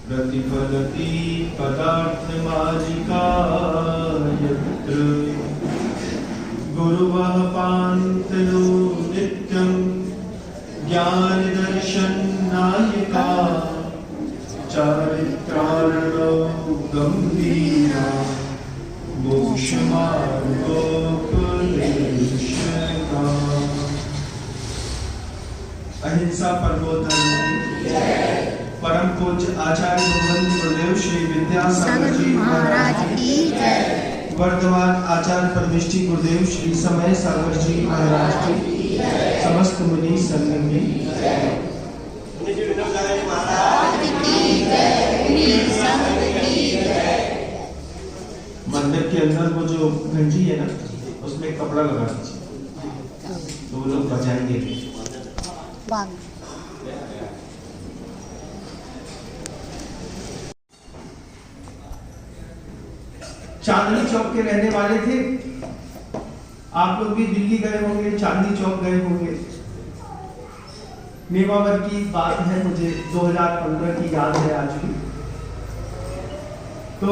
प्रतिफलति पदार्थमालिका यत्र गुरुवः पान्तनो नित्यं ज्ञानदर्शननायिका चारित्राणो गम्भीरा मोक्षमार्गोपदेशका। अहिंसा परमो धर्म। परम पूज्य आचार्य भगवंत गुरुदेव श्री विद्यासागर जी महाराज की जय। वर्तमान आचार्य परमेष्ठी गुरुदेव श्री समय सागर जी महाराज की समस्त मुनि संघ की मंदिर के अंदर वो जो घंटी है ना, उसमें कपड़ा लगा दीजिए तो वो लोग बजाएंगे। चांदनी चौक के रहने वाले थे। आप लोग भी दिल्ली गए होंगे, चांदनी चौक गए होंगे। नेवावर की बात है, मुझे 2015 की याद है आज भी। तो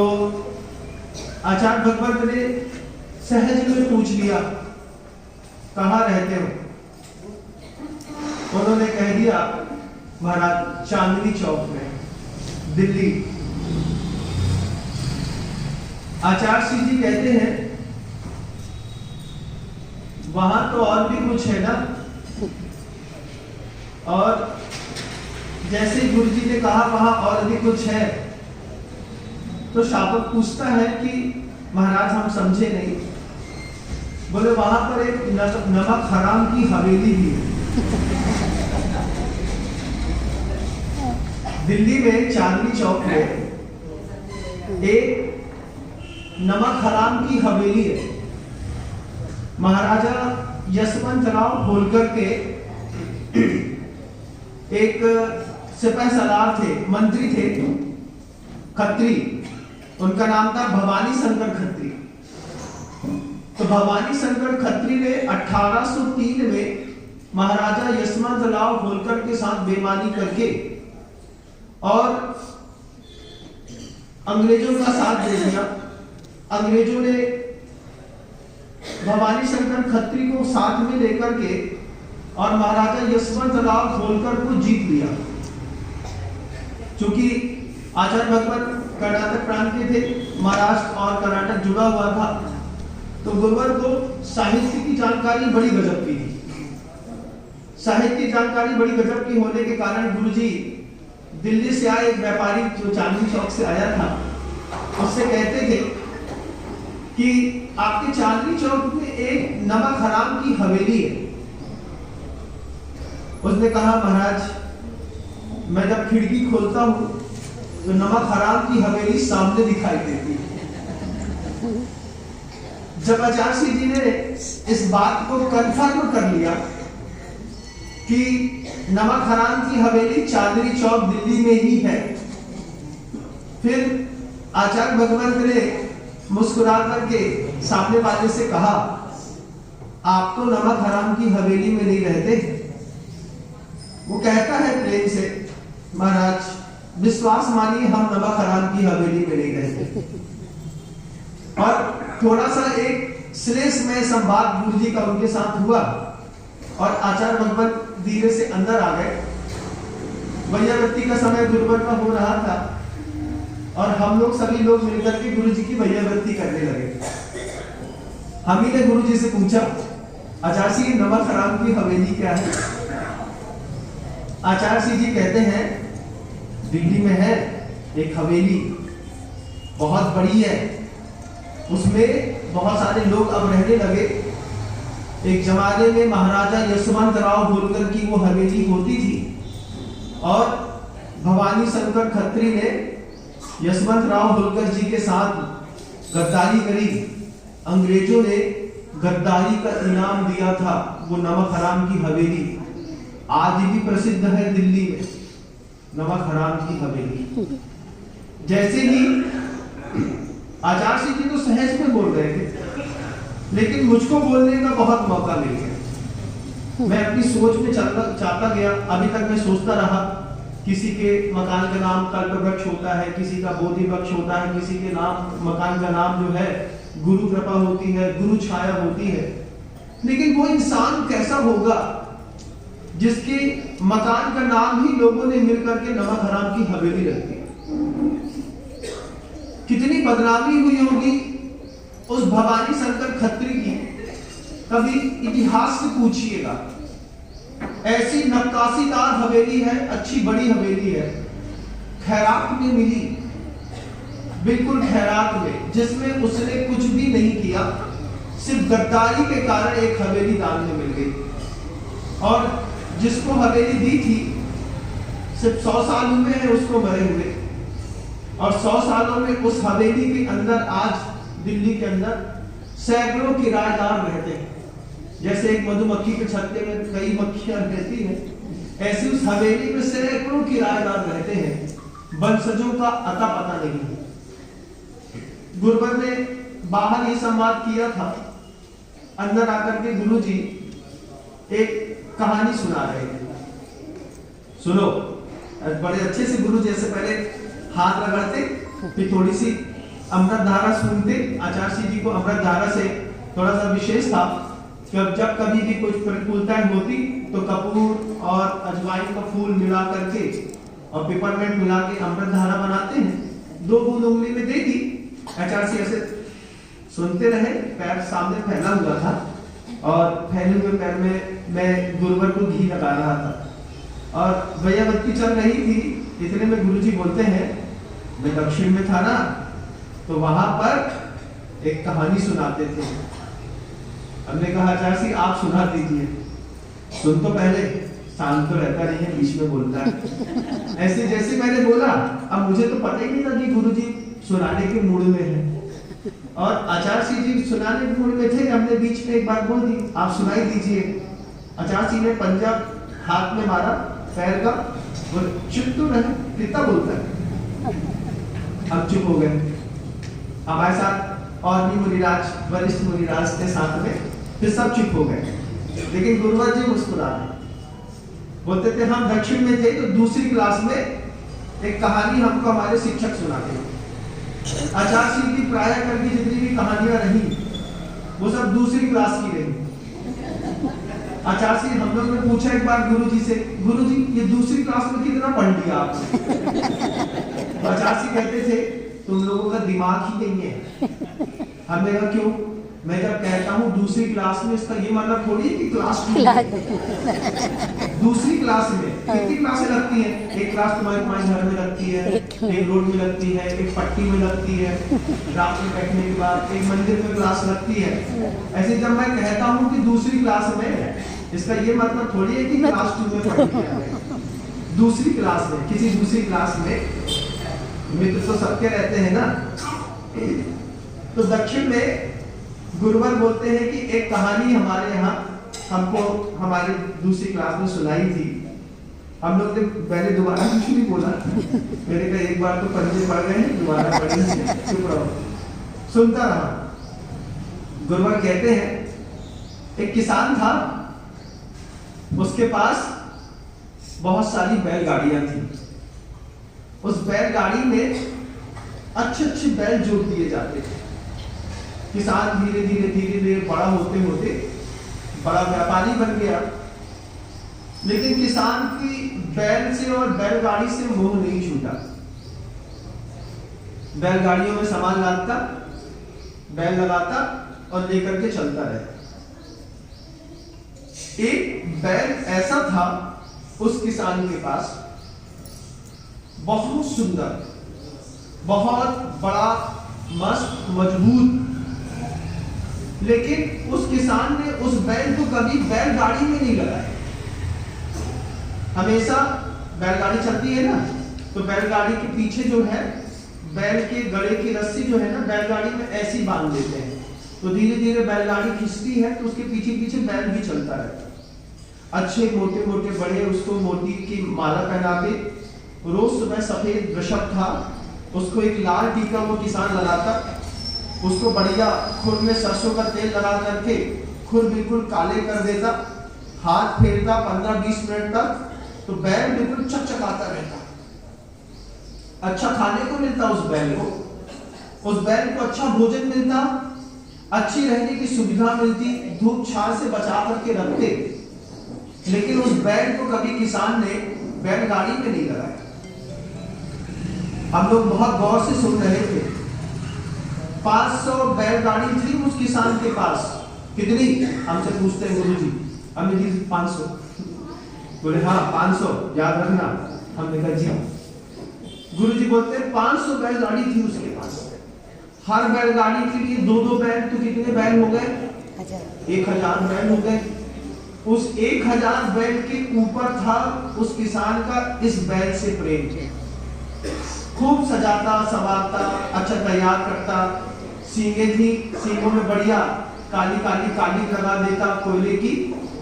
आचार्य भगवत ने सहज में पूछ लिया, कहाँ रहते हो? उन्होंने कह दिया, महाराज चांदनी चौक में, दिल्ली। आचार्य श्री जी कहते हैं, वहां तो और भी कुछ है ना। और जैसे गुरु जी ने कहा वहां और भी कुछ है, तो शावक पूछता है कि महाराज हम समझे नहीं। बोले वहां पर एक नमक हराम की हवेली भी है। दिल्ली में चांदनी चौक में एक नमक हराम की हवेली है। महाराजा यशवंतराव होलकर के एक सिपाही सलार थे, मंत्री थे, खत्री। उनका नाम था भवानी शंकर खत्री। तो भवानी शंकर खत्री ने 1803 में महाराजा यशवंतराव होलकर के साथ बेईमानी करके और अंग्रेजों का साथ दे दिया। अंग्रेजों ने भवानी शंकर खत्री को साथ में लेकर के और महाराजा यशवंतराव होलकर को जीत लिया। क्योंकि आचार्य भगवत कर्नाटक प्रांत के थे, महाराष्ट्र और कर्नाटक जुड़ा हुआ था, तो गुरुवर को साहित्य की जानकारी बड़ी गजब की थी। साहित्य की जानकारी बड़ी गजब की होने के कारण गुरुजी दिल्ली से आए एक व्यापारी जो चांदनी चौक से आया था, उससे कहते थे कि आपके चांदनी चौक में एक नमक हराम की हवेली है। उसने कहा, महाराज मैं जब खिड़की खोलता हूं तो नमक हराम की हवेली सामने दिखाई देती है। जब आचार्य श्री जी ने इस बात को कंफर्म कर लिया कि नमक हराम की हवेली चांदनी चौक दिल्ली में ही है, फिर आचार्य भगवंत ने मुस्कुरा करके सामने वाले से कहा, आप तो नमक हराम की हवेली में नहीं रहते। वो कहता है प्रेम से, महाराज विश्वास मानिए हम नमक हराम की हवेली में नहीं रहते। और थोड़ा सा एक श्लेषमय संवाद गुरु जी का उनके साथ हुआ और आचार्य भगवत धीरे से अंदर आ गए। वैयावृत्ति का समय गुरुवर का हो रहा था और हम लोग सभी लोग मिलकर के गुरु जी की वैयावृत्ति करने लगे। हम ही ने गुरु जी से पूछा, आचार्य श्री नमक हराम की हवेली क्या है? आचार्य श्री जी कहते हैं, दिल्ली में है एक हवेली, बहुत बड़ी है, उसमें बहुत सारे लोग अब रहने लगे। एक जमाने में महाराजा यशवंतराव होलकर की वो हवेली होती थी और भवानी शंकर खत्री ने यशवंतराव होलकर जी के साथ गद्दारी करी। अंग्रेजों ने गद्दारी का इनाम दिया था वो नमक हराम की हवेली। आज भी प्रसिद्ध है दिल्ली में नमक हराम की हवेली। जैसे ही आचार्य श्री जी तो सहज में बोल रहे थे, लेकिन मुझको बोलने का बहुत मौका मिल गया। मैं अपनी सोच में चाहता गया। अभी तक मैं सोचता रहा किसी के मकान का नाम कल्पवृक्ष होता है, किसी का बोधि वृक्ष होता है, किसी के नाम मकान का नाम जो है गुरु कृपा होती है, गुरु छाया होती है। लेकिन वो इंसान कैसा होगा जिसके मकान का नाम ही लोगों ने मिलकर के नमक हराम की हवेली रख दी? कितनी बदनामी हुई होगी उस भवानी शंकर खत्री की, कभी इतिहास से पूछिएगा। ऐसी नक्काशीदार हवेली है, अच्छी बड़ी हवेली है, खैरात में मिली, बिल्कुल खैरात में, जिसमें उसने कुछ भी नहीं किया, सिर्फ गद्दारी के कारण एक हवेली दान में मिल गई। और जिसको हवेली दी थी सिर्फ 100 साल हुए हैं उसको मरे हुए, और 100 सालों में उस हवेली के अंदर आज दिल्ली के अंदर सैकड़ों किराएदार रहते हैं। जैसे एक मधुमक्खी के छत्ते में कई मक्खियां रहती हैं, ऐसी उस हवेली में सैकड़ों किराएदार रहते हैं। वंशजों का अता पता नहीं है। गुरुवर ने बाहर ये संवाद किया था, अंदर आकर के गुरुजी एक कहानी सुना रहे थे। सुनो, बड़े अच्छे से गुरु जैसे पहले हाथ रगड़ते, फिर थोड़ी सी अमृत धारा सुनते। आचार्य जी को अमृत धारा से थोड़ा सा विशेष था कि जब कभी भी कुछ प्रतिकूलताएं होती तो कपूर और अजवाइन का फूल मिला करके और पिपरमेंट मिला के अमृत धारा बनाते हैं। 2 बूंद उंगली में दे दी, आचार्य ऐसे सुनते रहे। पैर सामने फैला हुआ था और फैले हुए पैर में मैं गुरुवर को घी लगा रहा था और भैया बत्ती चल रही थी। इतने में गुरुजी बोलते हैं, मैं दक्षिण में था ना, तो वहां पर एक कहानी सुनाते थे। हमने कहा आचार्य आप सुना दीजिए। सुन तो पहले, शांत तो रहता नहीं है, बीच में बोलता है। ऐसे जैसे मैंने बोला, अब मुझे तो पता ही नहीं था कि गुरुजी सुनाने के मूड में है, और आचार्य जी सुनाने के मूड में थे। हमने बीच में एक बात बोल दी, आप सुनाई दीजिए। आचार्य जी ने पंजा हाथ में मारा पैर का, बोले चुप तो रहे, कितना बोलता है। अब चुप हो गए। हमारे साथ और भी मुनिराज, वरिष्ठ मुनिराज के साथ में, फिर सब चुप हो गए। लेकिन गुरुवर जी मुस्कुरा रहे, बोलते थे हम दक्षिण में थे तो दूसरी क्लास में एक कहानी हमको हमारे शिक्षक सुनाते थे। आचार्य जी की प्राय करके जितनी भी कहानियां रही वो सब दूसरी क्लास की रही। आचार्य जी हम लोग ने पूछा एक बार गुरुजी से, गुरुजी ये दूसरी क्लास में कितना पढ़ लिया आपने? तो आचार्य जी कहते थे तुम लोगों का दिमाग ही नहीं है। हमने कहा क्यों? मैं जब कहता हूँ दूसरी क्लास में, इसका ये मतलब थोड़ी है कि क्लास दूसरी क्लास में कितनी क्लासें लगती हैं? एक क्लास तुम्हारे घर में लगती है, एक रोड में लगती है, एक पट्टी में लगती है, रात में बैठने के बाद एक मंदिर में क्लास लगती है। ऐसे जब मैं कहता हूँ कि दूसरी क्लास में, इसका ये मतलब थोड़ी है कि क्लास 2 में पढ़ दूसरी क्लास में, किसी दूसरी क्लास में। मित्र तो सबके रहते हैं ना। तो दक्षिण में गुरुवर बोलते हैं कि एक कहानी हमारे यहाँ हमको हमारी दूसरी क्लास में सुनाई थी। हम लोग ने पहले दोबारा कुछ नहीं बोला, मैंने कहा एक बार तो पंजे पढ़ गए हैं, दोबारा पढ़ेंगे, चुप रहो। सुनता रहा। गुरुवर कहते हैं एक किसान था, उसके पास बहुत सारी बैलगाड़ियां थी। उस बैलगाड़ी में अच्छे अच्छे बैल जोड़ दिए जाते थे। किसान धीरे धीरे धीरे धीरे बड़ा होते होते बड़ा व्यापारी बन गया। लेकिन किसान की बैल से और बैलगाड़ी से मोह नहीं छूटा। बैलगाड़ियों में सामान लादता, बैल लगाता और लेकर के चलता रहता। एक बैल ऐसा था उस किसान के पास, बहुत सुंदर, बहुत बड़ा, मस्त, मजबूत। लेकिन उस किसान ने उस बैल को कभी बैलगाड़ी में नहीं लगाया। हमेशा बैलगाड़ी चलती है ना, तो बैलगाड़ी के पीछे जो है बैल के गले की रस्सी जो है ना, बैलगाड़ी में ऐसी बांध देते हैं, तो धीरे धीरे बैलगाड़ी खिंचती है तो उसके पीछे पीछे बैल भी चलता रहता है। अच्छे मोटे मोटे बड़े उसको मोती की माला पहनाते। रोज सुबह सफेद वृषभ था, उसको एक लाल टीका वो किसान लगाता, उसको बढ़िया खुर में सरसों का तेल लगा करके खुर बिल्कुल काले कर देता, हाथ फेरता 15-20 मिनट तक, तो बैल बिल्कुल चकचकाता रहता, अच्छा खाने को मिलता उस बैल को अच्छा भोजन मिलता, अच्छी रहने की सुविधा मिलती, धूप छांव से बचा करके रखते। लेकिन उस बैल को कभी किसान ने बैलगाड़ी में नहीं लगाया। हम लोग बहुत गौर से सुन रहे थे, 500 बैलगाड़ी थी उस किसान के पास। कितनी? हमसे पूछते हैं गुरु जी, हमने जी 500। बोले हाँ 500 याद रखना। हमने कहा जी। गुरु जी बोलते 500 बैलगाड़ी थी उसके पास। हर बैलगाड़ी के लिए 2-2 बैल, तो कितने बैल हो गए? 1000 बैल हो गए। उस 1000 बैल के ऊपर था उस किसान का इस बैल से प्रेम। खूब सजाता संवारता, अच्छा तैयार करता, सींगे थी, सींगों में बढ़िया काली काली काली लगा देता, कोयले की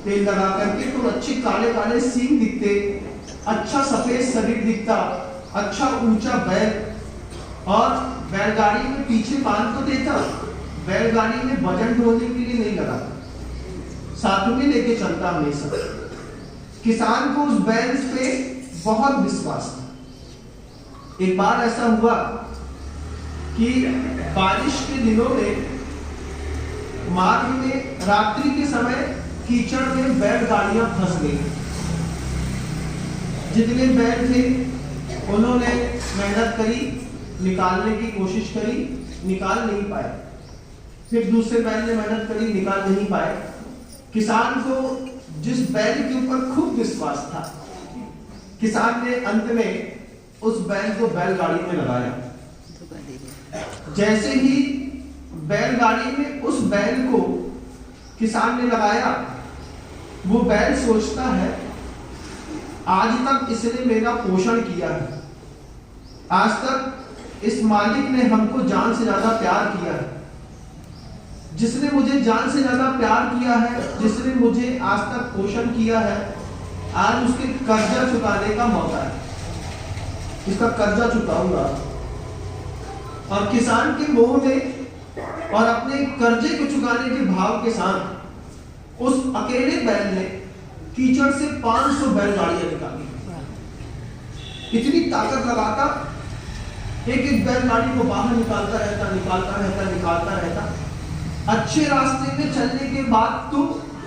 तेल लगा करके, तो अच्छे काले काले सींग दिखते, अच्छा सफेद शरीर दिखता, अच्छा ऊंचा बैल। और बैलगाड़ी में पीछे बांध तो देता, बैलगाड़ी में वजन ढोने के लिए नहीं लगा, साथ में लेके चलता हमेशा। किसान को उस बैल पे बहुत विश्वास था। एक बार ऐसा हुआ कि बारिश के दिनों में मार्ग में रात्रि के समय कीचड़ में बैलगाड़ियां फंस गई। जितने बैल थे उन्होंने मेहनत करी, निकालने की कोशिश करी, निकाल नहीं पाए। फिर दूसरे बैल ने मेहनत करी, निकाल नहीं पाए। किसान को जिस बैल के ऊपर खूब विश्वास था, किसान ने अंत में उस बैल को बैलगाड़ी में लगाया। जैसे ही बैलगाड़ी में उस बैल को किसान ने लगाया, वो बैल सोचता है आज तक इसने मेरा पोषण किया है, आज तक इस मालिक ने हमको जान से ज्यादा प्यार किया है, जिसने मुझे जान से ज्यादा प्यार किया है, जिसने मुझे आज तक पोषण किया है, आज उसके कर्जा चुकाने का मौका है, इसका कर्जा चुकाऊंगा। और किसान के मोह में और अपने कर्जे को चुकाने के भाव के साथ उस अकेले बैल ने कीचड़ से 500 बैलगाड़ियां निकाली। इतनी ताकत लगाता, एक एक बैलगाड़ी को बाहर निकालता रहता। अच्छे रास्ते में चलने के बाद तो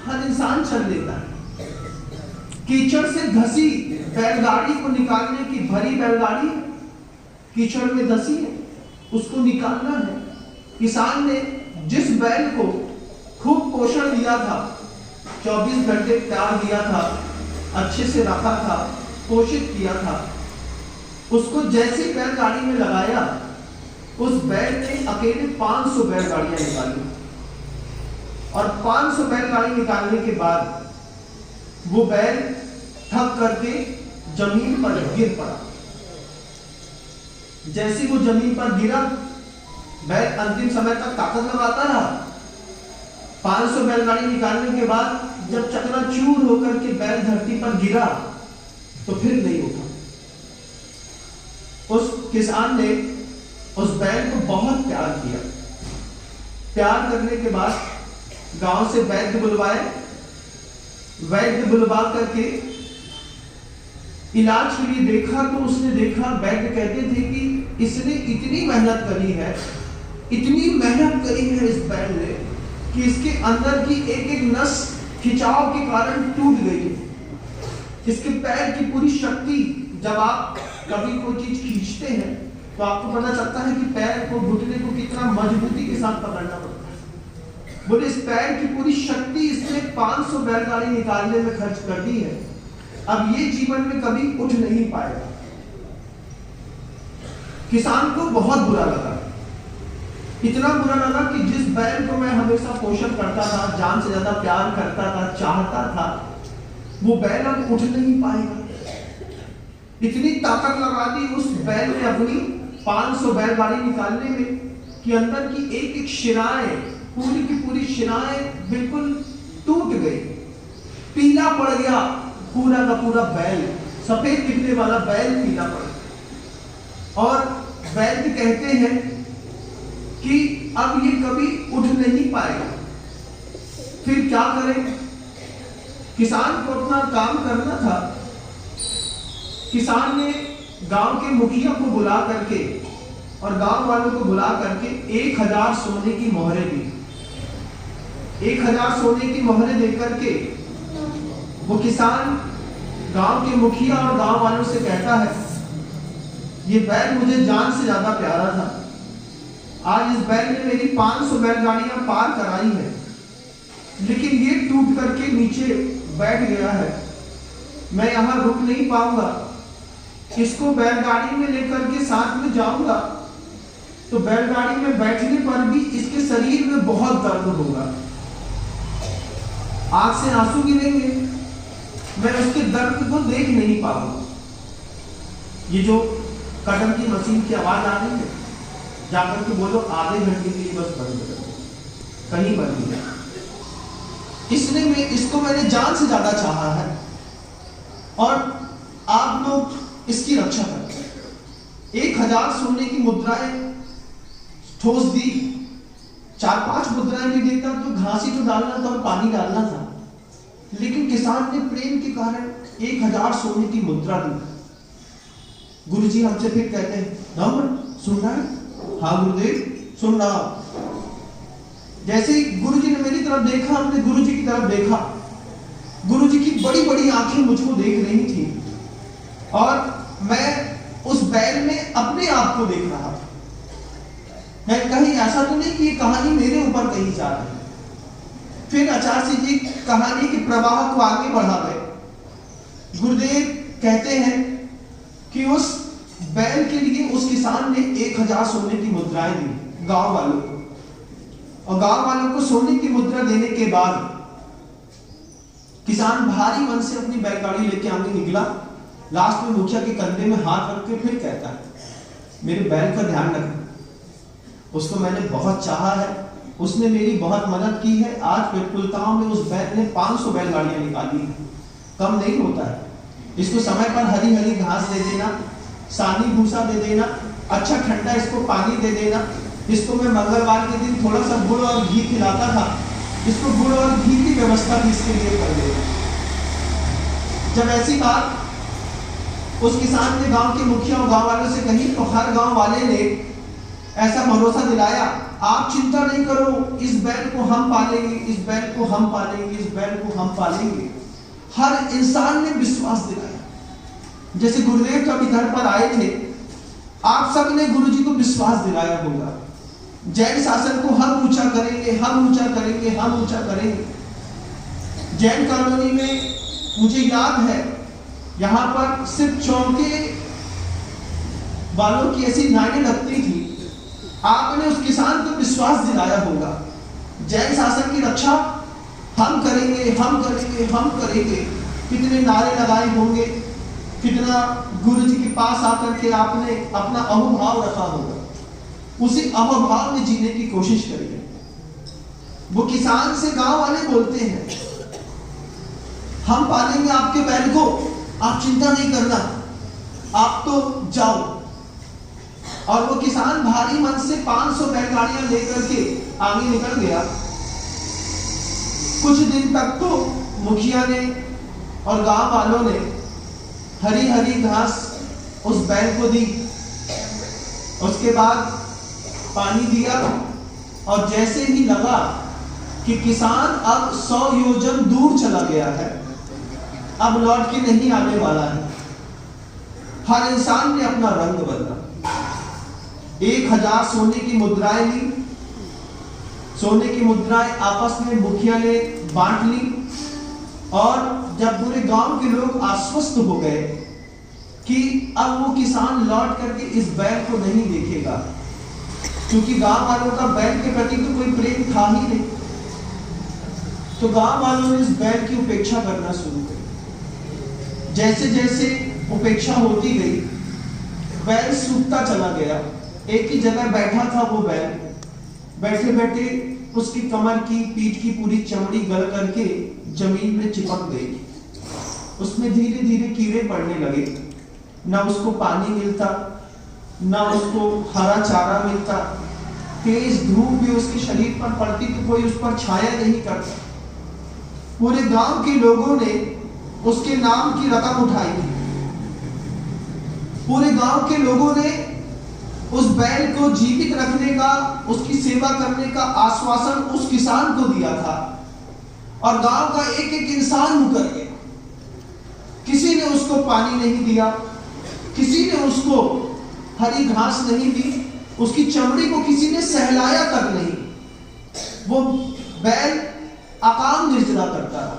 हर इंसान चल लेता है। कीचड़ से धसी बैलगाड़ी को निकालने की भरी बैलगाड़ी कीचड़ में धसी है, उसको निकालना है। किसान ने जिस बैल को खूब पोषण दिया था, 24 घंटे प्यार दिया था, अच्छे से रखा था, पोषित किया था, उसको जैसे बैलगाड़ी में लगाया, उस बैल ने अकेले 500 बैलगाड़ियां निकाली। और 500 बैलगाड़ी निकालने के बाद वो बैल थक करके जमीन पर गिर पड़ा। जैसे वो जमीन पर गिरा, बैल अंतिम समय तक ताकत लगाता रहा। 500 बैलगाड़ी निकालने के बाद जब चकनाचूर होकर के बैल धरती पर गिरा तो फिर नहीं उठा। उस किसान ने उस बैल को बहुत प्यार किया। प्यार करने के बाद गांव से वैद्य बुलवाए, वैद्य बुलवा करके इलाज के लिए देखा तो उसने देखा, वैद्य कहते थे कि इसने इतनी मेहनत करी है, इतनी मेहनत करी है इस बैल ने कि इसके अंदर की एक एक नस खिंचाव के कारण टूट गई। इसके पैर की पूरी शक्ति, जब आप कभी कोई चीज खींचते हैं तो आपको पता चलता है कि पैर को, घुटने को कितना मजबूती के साथ पकड़ना पड़ता है। बोले इस पैर की पूरी शक्ति इसने 500 बैलगाड़ी निकालने में खर्च कर दी है, अब ये जीवन में कभी उठ नहीं पाएगा। किसान को बहुत बुरा लगा, इतना बुरा लगा कि जिस बैल को मैं हमेशा पोषण करता था, जान से ज्यादा प्यार करता था, चाहता था, वो बैल अब उठ नहीं पाएगा। इतनी ताकत लगा दी उस बैल ने अपनी 500 बैलगाड़ी निकालने में कि अंदर की एक एक शिराएं, पूरी की पूरी शिराएं बिल्कुल टूट गई, पीला पड़ गया। पूरा का पूरा बैल, सफेद दिखने वाला बैल पीला पड़ गया। और वैद्य कहते हैं कि अब ये कभी उठ नहीं पाएगा। फिर क्या करें? किसान को अपना काम करना था, किसान ने गांव के मुखिया को बुला करके और गांव वालों को बुला करके 1000 सोने की मोहरें दी। 1000 सोने की मोहरें देकर के वो किसान गांव के मुखिया और गांव वालों से कहता है, ये बैल मुझे जान से ज्यादा प्यारा था, आज इस बैल ने मेरी 500 बैलगाड़ियां पार कराई है, लेकिन ये टूट करके नीचे बैठ गया है, मैं यहां रुक नहीं पाऊंगा, इसको बैलगाड़ी में लेकर के साथ में जाऊंगा तो बैलगाड़ी में बैठने पर भी इसके शरीर में बहुत दर्द होगा, आंख से आंसू गिरेंगे, मैं उसके दर्द को देख नहीं पाऊंगा। ये जो कटम की मशीन की आवाज आ रही है, जाकर के बोलो आधे घंटे के लिए बस बंद कर दो, कहीं बंद नहीं है। इसको मैंने जान से ज्यादा चाहा है और आप लोग इसकी रक्षा करते हैं। 1000 सोने की मुद्राएं ठोस दी, 4-5 मुद्राएं भी देता तो घास ही तो डालना था और पानी डालना था, लेकिन किसान ने प्रेम के कारण 1000 सोने की मुद्रा दी। गुरुजी हमसे फिर कहते हैं, नम्र सुन रहा है? हाँ गुरुदेव सुन रहा। जैसे ही गुरुजी ने मेरी तरफ देखा, हमने गुरुजी की तरफ देखा, गुरुजी की बड़ी बड़ी आंखें मुझको देख रही थी और मैं उस बैल में अपने आप को देख रहा था। मैं कहीं ऐसा तो नहीं कि ये कहानी मेरे ऊपर कही जा रही है। फिर आचार्य जी कहानी के प्रवाह को आगे बढ़ा गए। गुरुदेव कहते हैं कि उस बैल के लिए उस किसान ने 1000 सोने की मुद्राएं दी गांव वालों को, और गांव वालों को सोने की मुद्रा देने के बाद किसान भारी मन से अपनी बैलगाड़ी लेके आगे निकला। लास्ट में मुखिया के कंधे में हाथ रख के फिर कहता है, मेरे बैल का ध्यान रखना, उसको मैंने बहुत चाहा है, उसने मेरी बहुत मदद की है। आज पिरकुलताओं में उस बैल ने 500 बैलगाड़ियां निकाली, कम नहीं होता है। इसको समय पर हरी हरी घास दे देना, सानी भूसा दे देना, अच्छा ठंडा इसको पानी दे देना। इसको मैं मंगलवार के दिन थोड़ा सा गुड़ और घी खिलाता था, इसको गुड़ और घी की व्यवस्था भी इसके लिए कर देना। जब ऐसी बात उस किसान ने गांव के मुखिया और गांव वालों से कही तो हर गांव वाले ने ऐसा भरोसा दिलाया, आप चिंता नहीं करो, इस बैल को हम पालेंगे, इस बैल को हम पालेंगे, इस बैल को हम पालेंगे। हर इंसान ने विश्वास दिलाया। जैसे गुरुदेव जब इधर पर आए थे, आप सब ने गुरुजी को विश्वास दिलाया होगा, जैन शासन को हम ऊंचा करेंगे, हम ऊंचा करेंगे, हम ऊंचा करेंगे। जैन कॉलोनी में मुझे याद है, यहां पर सिर्फ चौके वालों की ऐसी लाइनें लगती थी। आपने उस किसान को विश्वास दिलाया होगा, जैन शासन की रक्षा हम करेंगे, हम करेंगे, हम करेंगे। कितने नारे लगाए होंगे, कितना गुरुजी के पास आकर के आपने अपना अहोभाव रखा होगा, उसी अहोभाव में जीने की कोशिश करिए। वो किसान से गांव वाले बोलते हैं, हम पालेंगे आपके बैल को, आप चिंता नहीं करना, आप तो जाओ। और वो किसान भारी मन से 500 बैलगाड़ियां लेकर के आगे निकल गया। कुछ दिन तक तो मुखिया ने और गांव वालों ने हरी हरी घास उस बैल को दी, उसके बाद पानी दिया, और जैसे ही लगा कि किसान अब 100 योजन दूर चला गया है, अब लौट के नहीं आने वाला है, हर इंसान ने अपना रंग बदला। 1000 सोने की मुद्राएं ली, सोने की मुद्राएं आपस में मुखिया ने बांट ली, और जब पूरे गांव के लोग आश्वस्त हो गए कि अब वो किसान लौट करके इस बैल को नहीं देखेगा, क्योंकि गांव वालों का बैल के प्रति तो कोई प्रेम था ही नहीं, तो गांव वालों ने इस बैल की उपेक्षा करना शुरू कर। जैसे जैसे उपेक्षा होती गई, बैल सूखता चला गया। एक ही जगह बैठा था वो बैल, बैठे बैठे उसकी कमर की, पीठ की पूरी चमड़ी गल करके जमीन में चिपक गई। उसमें धीरे धीरे कीड़े पड़ने लगे, ना उसको पानी मिलता, ना उसको हरा चारा मिलता, तेज धूप भी उसके शरीर पर पड़ती तो कोई उस पर छाया नहीं करता। पूरे गांव के लोगों ने उसके नाम की रकम उठाई, पूरे गांव के लोगों ने उस बैल को जीवित रखने का, उसकी सेवा करने का आश्वासन उस किसान को दिया था, और गांव का एक एक इंसान मुकर गया। किसी ने उसको पानी नहीं दिया, किसी ने उसको हरी घास नहीं दी, उसकी चमड़ी को किसी ने सहलाया तक नहीं। वो बैल अकाम निर्जरा करता रहा।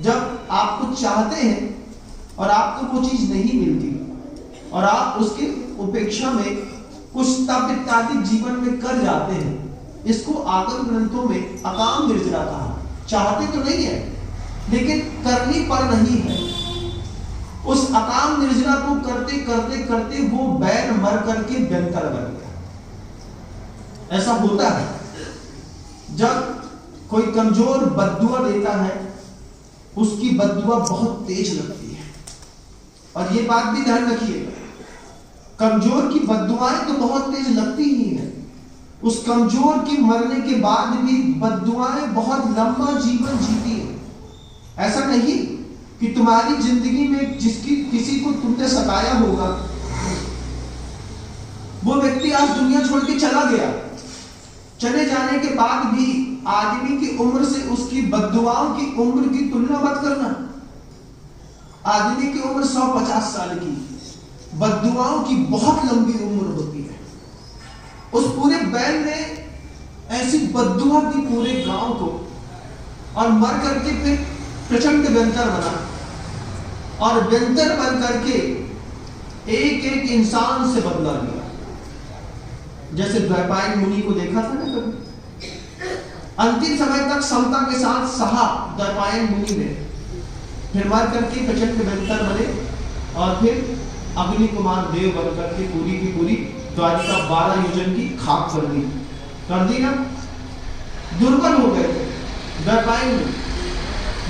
जब आप कुछ चाहते हैं और आपको वो चीज नहीं मिलती और आप उसकी उपेक्षा में कुछ तप इत्यादि जीवन में कर जाते हैं, इसको आगम ग्रंथों में अकाम निर्जरा कहा। चाहते तो नहीं है लेकिन करनी पर नहीं है। उस अकाम निर्जरा को करते करते करते वो बैल मर करके व्यंतर बन गया। ऐसा होता है जब कोई कमजोर बद्दुआ देता है, उसकी बद्दुआ बहुत तेज लगती है। और ये बात भी ध्यान रखिएगा, कमजोर की बद्दुआएं तो बहुत तेज लगती ही है, उस कमजोर के मरने के बाद भी बद्दुआएं बहुत लंबा जीवन जीती है। ऐसा नहीं कि तुम्हारी जिंदगी में किसी को तुमने सताया होगा, वो व्यक्ति आज दुनिया छोड़ के चला गया, चले जाने के बाद भी आदमी की उम्र से उसकी बद्दुआओं की उम्र की तुलना मत करना। आदमी की उम्र 150 साल की, बद्दुआओं की बहुत लंबी उम्र होती है। उस पूरे बैल ने ऐसी बद्दुआ दी पूरे गांव को, और मर करके फिर प्रचंड व्यंतर बना, और व्यंतर बन करके एक एक इंसान से बदला लिया। जैसे द्वैपायन मुनि को देखा था ना कभी, अंतिम समय तक समता के साथ सहा द्वैपायन मुनि ने, फिर मर करके प्रचंड व्यंतर बने, और फिर अग्नि कुमार देव बन करके पूरी की पूरी द्वारिका 12 योजन की खाक कर दी ना। दुर्बल हो गए थे द्वैपायन में,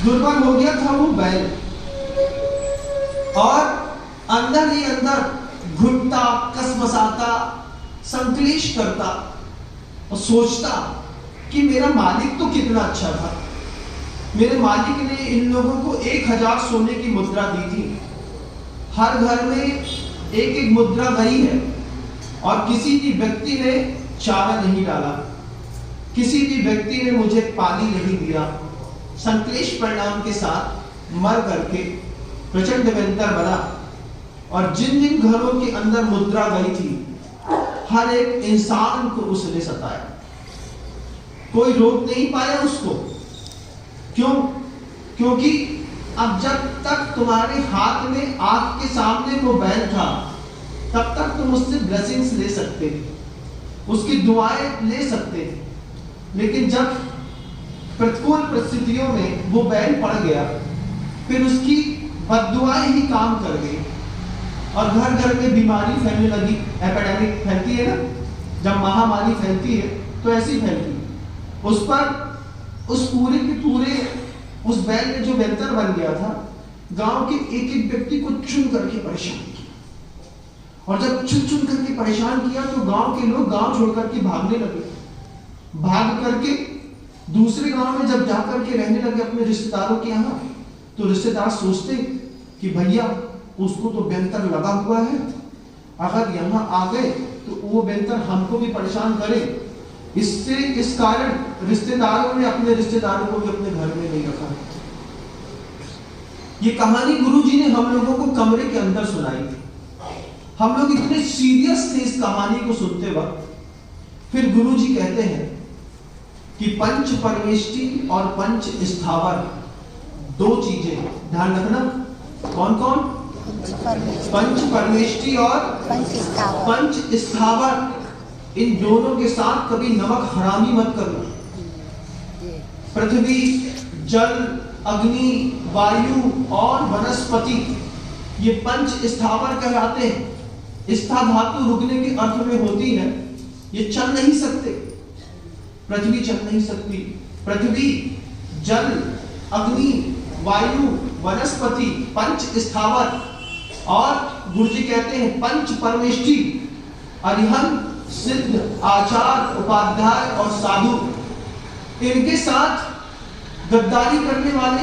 दुर्बल हो गया था वो बैल, और अंदर ही अंदर घुटता, कसमसाता, संक्लेश करता और सोचता कि मेरा मालिक तो कितना अच्छा था, मेरे मालिक ने इन लोगों को 1000 सोने की मुद्रा दी थी, हर घर में एक एक मुद्रा गई है, और किसी भी व्यक्ति ने चारा नहीं डाला, किसी भी व्यक्ति ने मुझे पानी नहीं दिया। संक्लेश परिणाम के साथ मर करके प्रचंड व्यंतर बना, और जिन जिन घरों के अंदर मुद्रा गई थी, हर एक इंसान को उसने सताया, कोई रोक नहीं पाया उसको। क्यों? क्योंकि अब जब तक तुम्हारे हाथ में आंख के सामने वो बैल था, तब तक तुम उससे ब्लेसिंग्स ले सकते थे, उसकी दुआएं ले सकते थे। लेकिन जब प्रतिकूल परिस्थितियों में वो बैल पड़ गया, फिर उसकी बद्दुआएं ही काम कर गई, और घर घर में बीमारी फैलने लगी। एपिडेमिक फैलती है ना, जब महामारी फैलती है तो ऐसी फैलती है। उस पर उस पूरे के पूरे उस बैल ने जो व्यंतर बन गया था, गांव के एक एक व्यक्ति को चुन करके परेशान किया, और जब चुन चुन करके परेशान किया तो गांव के लोग गांव छोड़ करके भागने लगे। भाग करके दूसरे गांव में जब जाकर के रहने लगे अपने रिश्तेदारों के यहाँ, तो रिश्तेदार सोचते कि भैया उसको तो व्यंतर लगा हुआ है, अगर यहाँ आ गए तो वो व्यंतर हमको भी परेशान करे। इस कारण रिश्तेदारों ने अपने रिश्तेदारों को भी अपने घर में नहीं रखा। ये कहानी गुरुजी ने हम लोगों को कमरे के अंदर सुनाई थी। हम लोग इतने सीरियस थे इस कहानी को सुनते वक्त। फिर गुरुजी कहते हैं कि पंच परमेष्टि और पंच स्थावर, दो चीजें ध्यान रखना। कौन कौन? पंच परमेष्टि और पंच स्थावर, इन दोनों के साथ कभी नमक हरामी मत करना। पृथ्वी, जल, अग्नि, वायु और वनस्पति, ये पंच स्थावर कहलाते हैं। स्था धातु रुकने के अर्थ में होती है, ये चल नहीं सकते, पृथ्वी चल नहीं सकती। पृथ्वी, जल, अग्नि, वायु, वनस्पति, पंच स्थावर, और गुरुजी कहते हैं पंच परमेष्टि, अरिहंत, सिद्ध, आचार, उपाध्याय और साधु। इनके साथ गद्दारी करने वाले,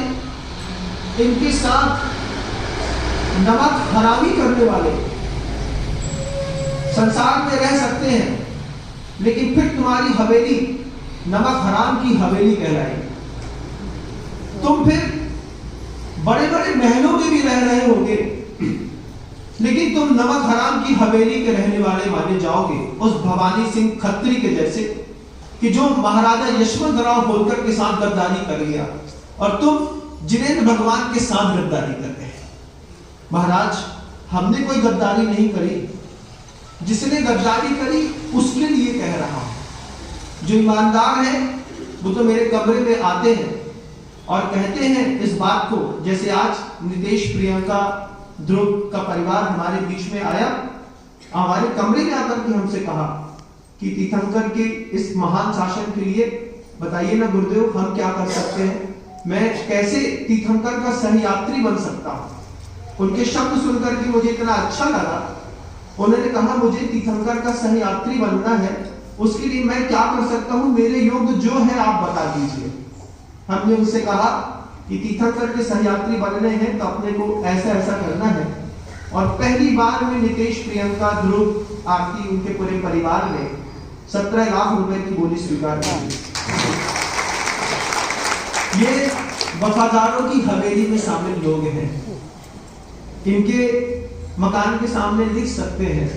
इनके साथ नमक हरामी करने वाले, संसार में रह सकते हैं, लेकिन फिर तुम्हारी हवेली नमक हराम की हवेली कहलाएगी। तुम फिर बड़े बड़े महलों में भी रह रहे होगे, लेकिन तुम नमक हराम की हवेली के रहने वाले माने जाओगे, उस भवानी सिंह खत्री के जैसे कि जो महाराजा यशवंत राव होलकर के साथ गद्दारी कर लिया और तुम जिनेंद्र भगवान के साथ गद्दारी कर रहे हैं। महाराज, हमने कोई गद्दारी नहीं करी, जिसने गद्दारी करी उसके लिए कह रहा हूं। जो ईमानदार है वो तो मेरे कमरे में आते हैं और कहते हैं इस बात को, जैसे आज नितेश, प्रियंका, ध्रुव का परिवार हमारे बीच में आया, हमारे कमरे में आकर के हमसे कहा कि तीर्थंकर के इस महान शासन के लिए बताइए ना गुरुदेव, हम क्या कर सकते हैं, मैं कैसे तीर्थंकर का सहयात्री बन सकता हूं। उनके शब्द सुनकर के मुझे इतना अच्छा लगा। उन्होंने कहा मुझे तीर्थंकर का सहयात्री बनना है, उसके लिए मैं क्या कर सकता हूं, मेरे योग जो है आप बता दीजिए। हमने उनसे कहा कि तीर्थंकर के सहयात्री बनने हैं तो अपने को ऐसा ऐसा करना है। और पहली बार में नितेश, प्रियंका, ध्रुव, आरती, उनके पूरे परिवार ने 17 लाख रुपए की बोली स्वीकार की। ये वफादारों की हवेली में शामिल लोग हैं। इनके मकान के सामने लिख सकते हैं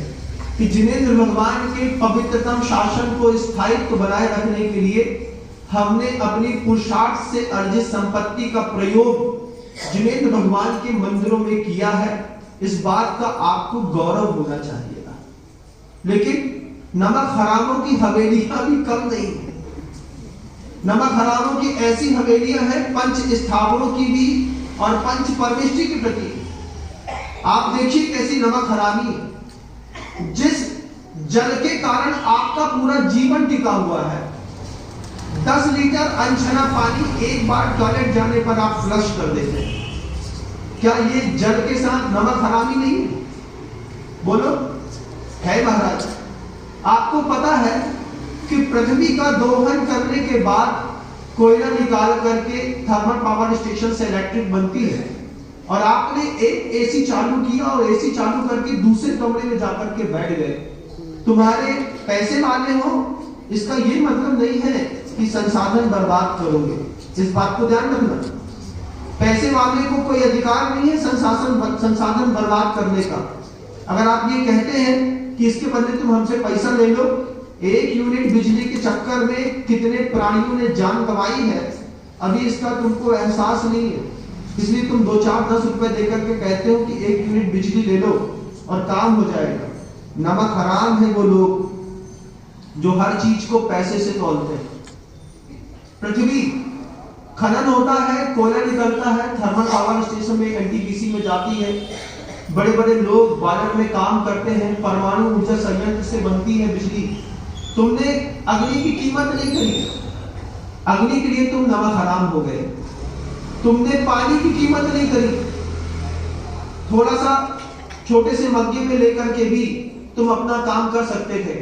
कि जिनेंद्र भगवान के पवित्रतम शासन को स्थायित्व बनाए रखने के लिए हमने अपनी पुरुषार्थ से अर्जित संपत्ति का प्रयोग जिनेंद्र भगवान के मंदिरों में किया है। इस बात का आपको गौरव होना चाहिए था। लेकिन नमक हरामों की हवेलियां भी कम नहीं है। नमक हरामों की ऐसी हवेलियां हैं पंच स्थावरों की भी और पंच परमेष्टि के प्रति। आप देखिए कैसी नमक हरामी है, जिस जल के कारण आपका पूरा जीवन टिका हुआ है। 10 लीटर अनछना पानी एक बार टॉयलेट जाने पर आप फ्लश कर देते हैं। क्या ये जल के साथ नमक हरामी नहीं है? बोलो, है महाराज। आपको पता है कि पृथ्वी का दोहन करने के बाद कोयला निकाल करके थर्मल पावर स्टेशन से इलेक्ट्रिक बनती है, और आपने एक एसी चालू किया और एसी चालू करके दूसरे कमरे में जाकर के बैठ गए। तुम्हारे पैसे वाले हो, इसका ये मतलब नहीं है कि संसाधन बर्बाद करोगे। इस बात को ध्यान रखना। पैसे वाले को कोई अधिकार नहीं है संसाधन बर्बाद करने का। अगर आप ये कहते हैं कि इसके बदले तुम हमसे पैसा ले लो, 1 यूनिट बिजली के चक्कर में कितने प्राणियों ने जान गंवाई है, अभी इसका तुमको एहसास नहीं है, इसलिए तुम 2-4-10 रुपए देकर के कहते हो कि 1 यूनिट बिजली ले लो और काम हो जाएगा। नमक हराम है वो लोग जो हर चीज को पैसे से तौलते हैं। पृथ्वी खनन होता है, कोयला निकलता है, थर्मल पावर स्टेशन में, एनटीपीसी में जाती है, बड़े बड़े लोग बॉयलर में काम करते हैं, परमाणु ऊर्जा संयंत्र से बनती है बिजली। तुमने अग्नि की कीमत नहीं करी, अग्नि के लिए तुम नमक हराम हो गए। तुमने पानी की कीमत नहीं करी, थोड़ा सा छोटे से मग्गे में लेकर के भी तुम अपना काम कर सकते थे,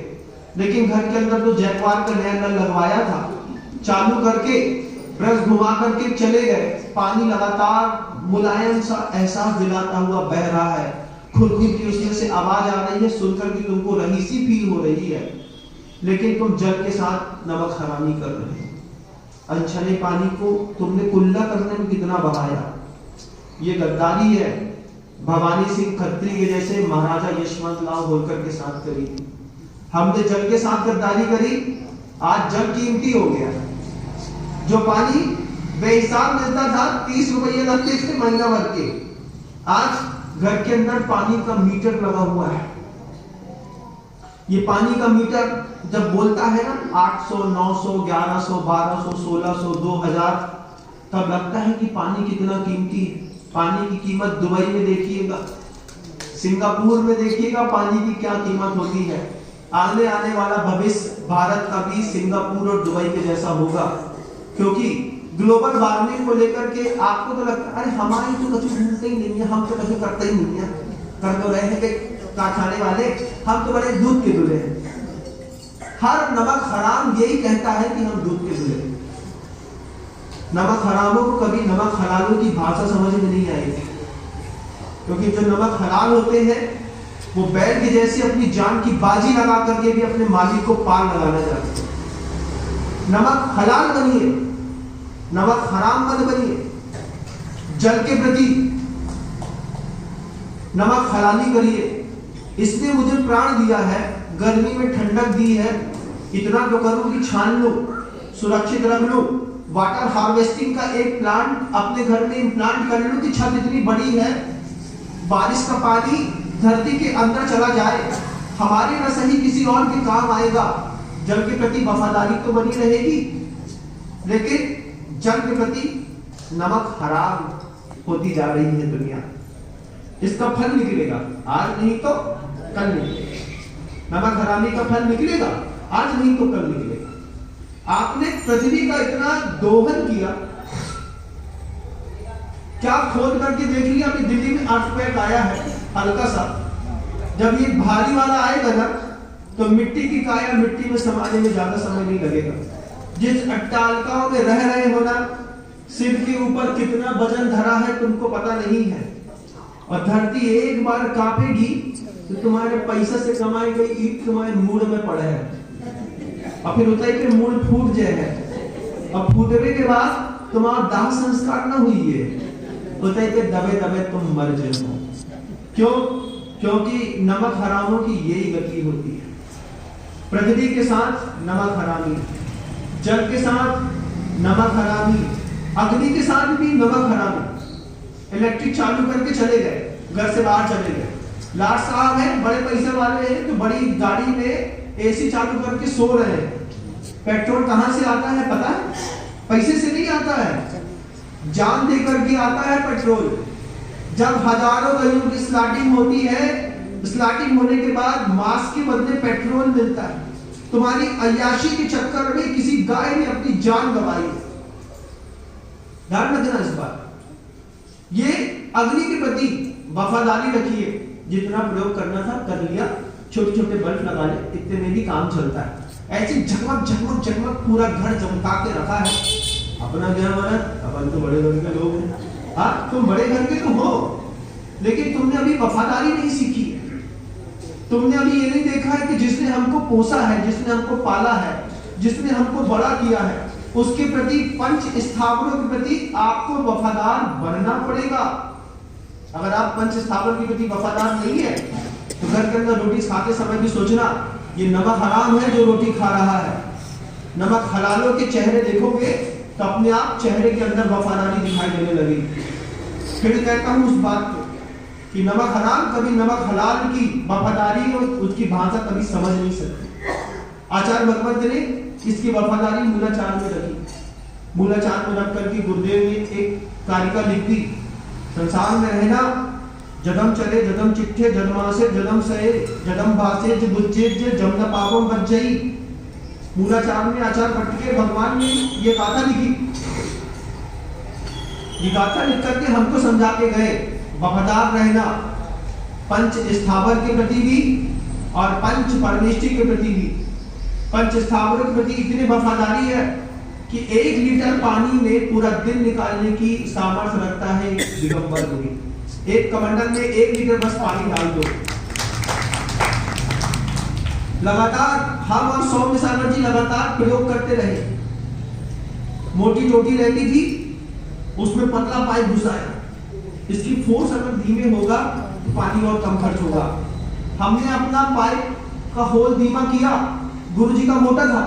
लेकिन घर के अंदर तो जैकवार का नया नल लगवाया था, चालू करके ब्रश घुमा करके चले गए। पानी लगातार मुलायम सा एहसास दिलाता हुआ बह रहा है, खुरखुर की उसमें से आवाज आ रही है, सुनकर के तुमको रहीसी फील हो रही है, लेकिन तुम जल के साथ नमक हरामी कर रहे हो। अनछने पानी को तुमने कुल्ला करने में कितना बहाया। ये गद्दारी है भवानी सिंह खत्री के जैसे महाराजा यशवंत राव होलकर के साथ करी। हमने जल के साथ गद्दारी करी, आज जल कीमती हो गया। जो पानी बेहिसाब मिलता था, 30 रुपये लगते थे महीना भर के, आज घर के अंदर पानी का मीटर लगा हुआ है। ये पानी का मीटर जब बोलता है ना 800, 900, 1100, 1200, 1600, 2000, तब लगता है कि पानी कितना कीमती है। पानी की कीमत दुबई में देखिएगा, सिंगापुर में देखिएगा पानी की क्या कीमत होती है। आने वाला भविष्य भारत का भी सिंगापुर और दुबई के जैसा होगा, क्योंकि ग्लोबल वार्मिंग को लेकर के आपको तो लगता है अरे हमारी तो कभी ढूंढते ही नहीं है, हम तो कभी करते ही नहीं है, कर तो रहे हैं कारखाने वाले, हम तो बड़े दूध के दूल्हे हैं। हर नमक हराम यही कहता है कि हम दूध के दूल्हे हैं। नमक हरामों को कभी नमक हलालों की भाषा समझ में नहीं आएगी, क्योंकि जो नमक हलाल होते हैं वो बैल के जैसे अपनी जान की बाजी लगा करके भी अपने मालिक को पार लगाना चाहते हैं। नमक हलाल बनिए, नमक हराम मत बनिए। जल के प्रति नमक हलाली करिए। इसने मुझे प्राण दिया है, गर्मी में ठंडक दी है, इतना तो करूं कि छान लूं, सुरक्षित रख लूं। वाटर हार्वेस्टिंग का एक प्लांट अपने घर में इम्प्लांट कर लूं कि छत इतनी बड़ी है, बारिश का पानी धरती के अंदर चला जाए, हमारे न सही किसी और के काम आएगा। जल के प्रति वफादारी तो बनी रहेगी, लेकिन जल के प्रति नमक हराम होती जा रही है दुनिया। इसका फल निकलेगा, आज नहीं तो कल निकलेगा। नमक हरामी का फल निकलेगा, आज नहीं तो कल निकलेगा। आपने पृथ्वी का इतना दोहन किया, क्या खोद करके देख लिया? अभी दिल्ली में अर्थक्वेक आया है हल्का सा। जब ये भारी वाला आएगा ना, तो मिट्टी की काया मिट्टी में समाने में ज्यादा समय नहीं लगेगा। जिस अट्टालिकाओं में रह रहे हो ना, सिर के ऊपर कितना वजन धरा है तुमको पता नहीं है, और धरती एक बार कांपेगी तो तुम्हारे पैसा से कमाई गई ईट तुम्हारे मूड में पड़े है, और फिर उतई पे मूड फूट जाए है, और फूटने के बाद तुम्हारा दाह संस्कार ना हुई है, उतई पे दबे दबे तुम मर जाओ। क्यों? क्योंकि नमक हरामों की यही गति होती है। प्रकृति के साथ नमक हरामी, जल के साथ नमक हरामी, अग्नि के साथ भी नमक हरामी। इलेक्ट्रिक चालू करके चले गए, घर से बाहर चले गए, लाट साहब हैं, बड़े पैसे वाले हैं, तो बड़ी गाड़ी में एसी चालू करके सो रहे हैं। पेट्रोल कहां से आता है पता है? पैसे से नहीं आता है, जान दे करके आता है पेट्रोल। जब हजारों गलियों की स्लाटिंग होती है, स्लाटिंग होने के बाद मास्क के बदले पेट्रोल मिलता है। तुम्हारी अय्याशी के चक्कर में किसी गाय ने अपनी जान गंवाई। ध्यान रखना इस बात। ये अग्नि के प्रति वफादारी रखिए। जितना प्रयोग करना था कर लिया, छोटे छोटे बल्ब लगा ले, इतने में भी काम चलता है। ऐसे झकमक झकमक झकमक पूरा घर चमका के रखा है। अपना घर बना, अपन तो बड़े घर के लोग हैं। हाँ, तुम बड़े घर के तो हो, लेकिन तुमने अभी वफादारी नहीं सीखी। तुमने अभी ये नहीं देखा है कि जिसने हमको पोसा है, जिसने हमको पाला है, जिसने हमको बड़ा किया है, उसके प्रति पंच स्थावरों के प्रति आपको वफादार बनना पड़ेगा। अगर आप पंच स्थावर के प्रति वफादार नहीं है, तो घर के अंदर रोटी खाते समय भी सोचना ये नमक हराम है जो रोटी खा रहा है। नमक हलालों के चेहरे देखोगे तो अपने आप चेहरे के अंदर वफादारी दिखाई देने लगेगी। फिर कहता हूं उस बात को कि नमक हराम कभी नमक हलाल की वफादारी और उसकी भाषा कभी समझ नहीं सकती। आचार्य भगवंत ने इसकी वफादारी मूलाचार में रखी। मूलाचार में रख करके गुरुदेव ने एक कारिका लिख दी, संसार में रहना जदम चले जदम चिट्ठे जदमासे जदम सहे जदम भासे ज बुच्चे ज जम न पापम बज्जई। मूलाचार में आचार्य भट्ट के भगवान ने ये गाथा लिखी। ये गाथा लिख करके हमको समझा के गए वफादार रहना पंच स्थावर के प्रति भी और पंच परमेष्टि के प्रति भी। पंच स्थावरों के प्रति इतनी वफादारी है कि 1 लीटर पानी में पूरा दिन निकालने की सामर्थ्य रखता है दिगंबर मुनि। एक कमंडल में 1 लीटर बस पानी डाल दो। लगातार हम और सौम्य सागर जी लगातार प्रयोग करते रहे। मोटी टोटी रहती थी, उसमें पतला पाइप घुसाया। इसकी फोर्स अगर धीमे होगा तो पानी और कम खर्च होगा। हमने अपना पाइप का होल धीमा किया। गुरुजी का मोटा था,